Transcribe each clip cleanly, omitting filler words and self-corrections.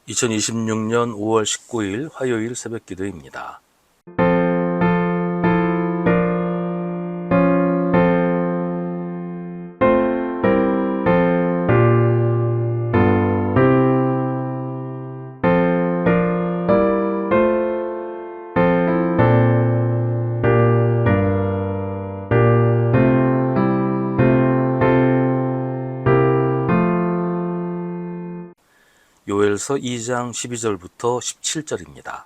2026년 5월 19일 화요일 새벽 기도입니다. 요엘서 2장 12절부터 17절입니다.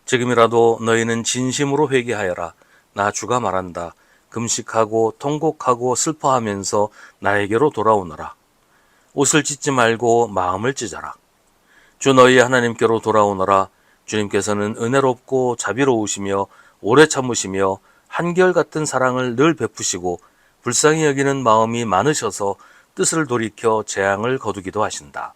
지금이라도 너희는 진심으로 회개하여라. 나 주가 말한다. 금식하고 통곡하고 슬퍼하면서 나에게로 돌아오너라. 옷을 찢지 말고 마음을 찢어라. 주 너희 하나님께로 돌아오너라. 주님께서는 은혜롭고 자비로우시며 오래 참으시며 한결같은 사랑을 늘 베푸시고 불쌍히 여기는 마음이 많으셔서 뜻을 돌이켜 재앙을 거두기도 하신다.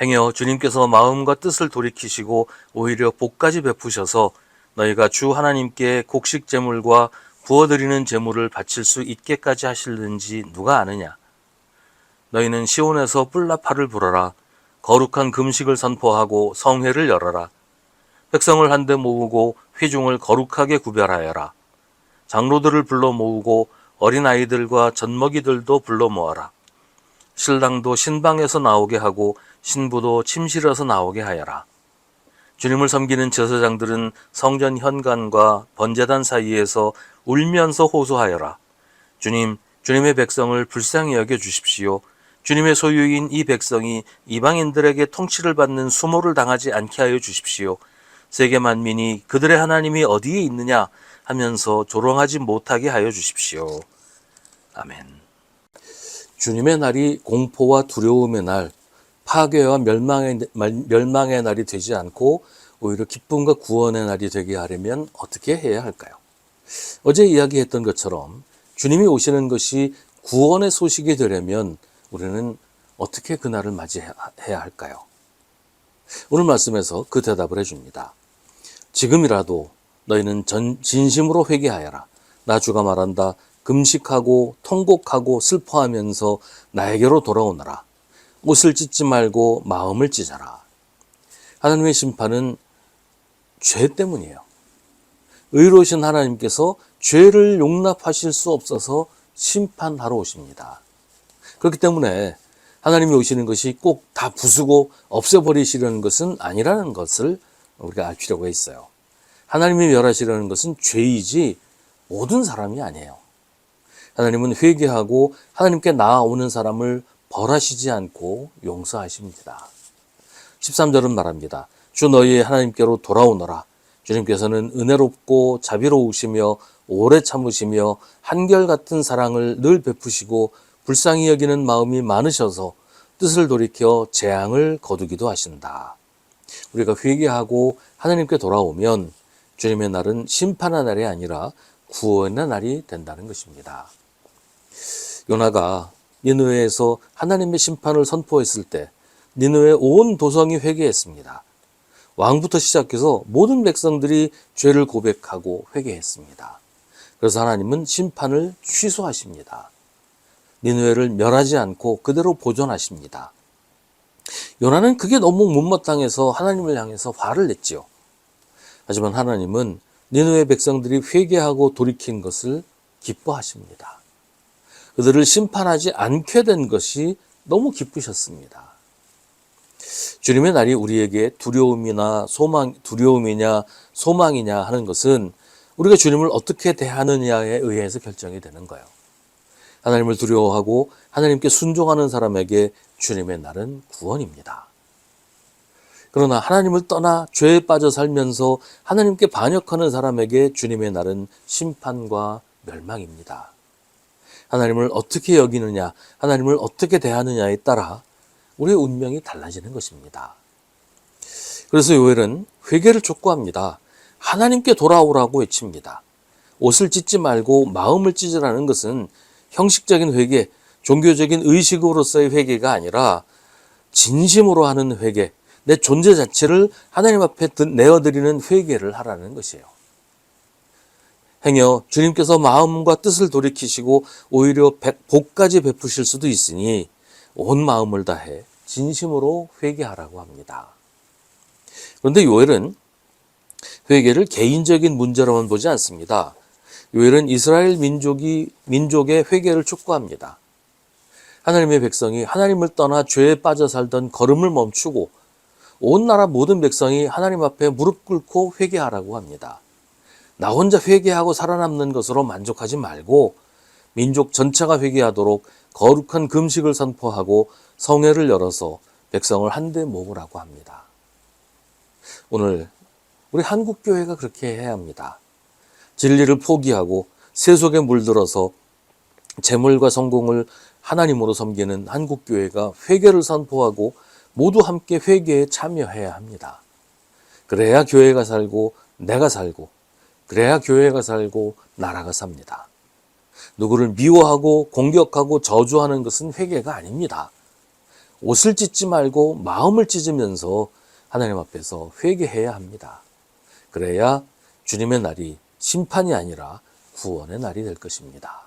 행여 주님께서 마음과 뜻을 돌이키시고 오히려 복까지 베푸셔서 너희가 주 하나님께 곡식 제물과 부어드리는 제물을 바칠 수 있게까지 하실는지 누가 아느냐? 너희는 시온에서 뿔나팔을 불어라. 거룩한 금식을 선포하고 성회를 열어라. 백성을 한데 모으고 회중을 거룩하게 구별하여라. 장로들을 불러 모으고 어린아이들과 젖먹이들도 불러 모아라. 신랑도 신방에서 나오게 하고 신부도 침실에서 나오게 하여라. 주님을 섬기는 제사장들은 성전 현관과 번제단 사이에서 울면서 호소하여라. 주님, 주님의 백성을 불쌍히 여겨 주십시오. 주님의 소유인 이 백성이 이방인들에게 통치를 받는 수모를 당하지 않게 하여 주십시오. 세계 만민이 그들의 하나님이 어디에 있느냐 하면서 조롱하지 못하게 하여 주십시오. 아멘. 주님의 날이 공포와 두려움의 날, 파괴와 멸망의 날이 되지 않고 오히려 기쁨과 구원의 날이 되게 하려면 어떻게 해야 할까요? 어제 이야기했던 것처럼 주님이 오시는 것이 구원의 소식이 되려면 우리는 어떻게 그 날을 맞이해야 할까요? 오늘 말씀에서 그 대답을 해줍니다. 지금이라도 너희는 진심으로 회개하여라. 나 주가 말한다. 금식하고 통곡하고 슬퍼하면서 나에게로 돌아오너라. 옷을 찢지 말고 마음을 찢어라. 하나님의 심판은 죄 때문이에요. 의로우신 하나님께서 죄를 용납하실 수 없어서 심판하러 오십니다. 그렇기 때문에 하나님이 오시는 것이 꼭 다 부수고 없애버리시려는 것은 아니라는 것을 우리가 알 필요가 있어요. 하나님이 멸하시려는 것은 죄이지 모든 사람이 아니에요. 하나님은 회개하고 하나님께 나아오는 사람을 벌하시지 않고 용서하십니다. 13절은 말합니다. 주 너희의 하나님께로 돌아오너라. 주님께서는 은혜롭고 자비로우시며 오래 참으시며 한결같은 사랑을 늘 베푸시고 불쌍히 여기는 마음이 많으셔서 뜻을 돌이켜 재앙을 거두기도 하신다. 우리가 회개하고 하나님께 돌아오면 주님의 날은 심판의 날이 아니라 구원의 날이 된다는 것입니다. 요나가 니느웨에서 하나님의 심판을 선포했을 때 니느웨 온 도성이 회개했습니다. 왕부터 시작해서 모든 백성들이 죄를 고백하고 회개했습니다. 그래서 하나님은 심판을 취소하십니다. 니느웨를 멸하지 않고 그대로 보존하십니다. 요나는 그게 너무 못마땅해서 하나님을 향해서 화를 냈지요. 하지만 하나님은 니느웨 백성들이 회개하고 돌이킨 것을 기뻐하십니다. 그들을 심판하지 않게 된 것이 너무 기쁘셨습니다. 주님의 날이 우리에게 두려움이냐 소망이냐 하는 것은 우리가 주님을 어떻게 대하느냐에 의해서 결정이 되는 거예요. 하나님을 두려워하고 하나님께 순종하는 사람에게 주님의 날은 구원입니다. 그러나 하나님을 떠나 죄에 빠져 살면서 하나님께 반역하는 사람에게 주님의 날은 심판과 멸망입니다. 하나님을 어떻게 여기느냐, 하나님을 어떻게 대하느냐에 따라 우리의 운명이 달라지는 것입니다. 그래서 요엘은 회개를 촉구합니다. 하나님께 돌아오라고 외칩니다. 옷을 찢지 말고 마음을 찢으라는 것은 형식적인 회개, 종교적인 의식으로서의 회개가 아니라 진심으로 하는 회개, 내 존재 자체를 하나님 앞에 내어드리는 회개를 하라는 것이에요. 행여 주님께서 마음과 뜻을 돌이키시고 오히려 복까지 베푸실 수도 있으니 온 마음을 다해 진심으로 회개하라고 합니다. 그런데 요엘은 회개를 개인적인 문제로만 보지 않습니다. 요엘은 이스라엘 민족의 회개를 촉구합니다. 하나님의 백성이 하나님을 떠나 죄에 빠져 살던 걸음을 멈추고 온 나라 모든 백성이 하나님 앞에 무릎 꿇고 회개하라고 합니다. 나 혼자 회개하고 살아남는 것으로 만족하지 말고 민족 전체가 회개하도록 거룩한 금식을 선포하고 성회를 열어서 백성을 한데 모으라고 합니다. 오늘 우리 한국교회가 그렇게 해야 합니다. 진리를 포기하고 세속에 물들어서 재물과 성공을 하나님으로 섬기는 한국교회가 회개를 선포하고 모두 함께 회개에 참여해야 합니다. 그래야 교회가 살고 내가 살고 그래야 교회가 살고 나라가 삽니다. 누구를 미워하고 공격하고 저주하는 것은 회개가 아닙니다. 옷을 찢지 말고 마음을 찢으면서 하나님 앞에서 회개해야 합니다. 그래야 주님의 날이 심판이 아니라 구원의 날이 될 것입니다.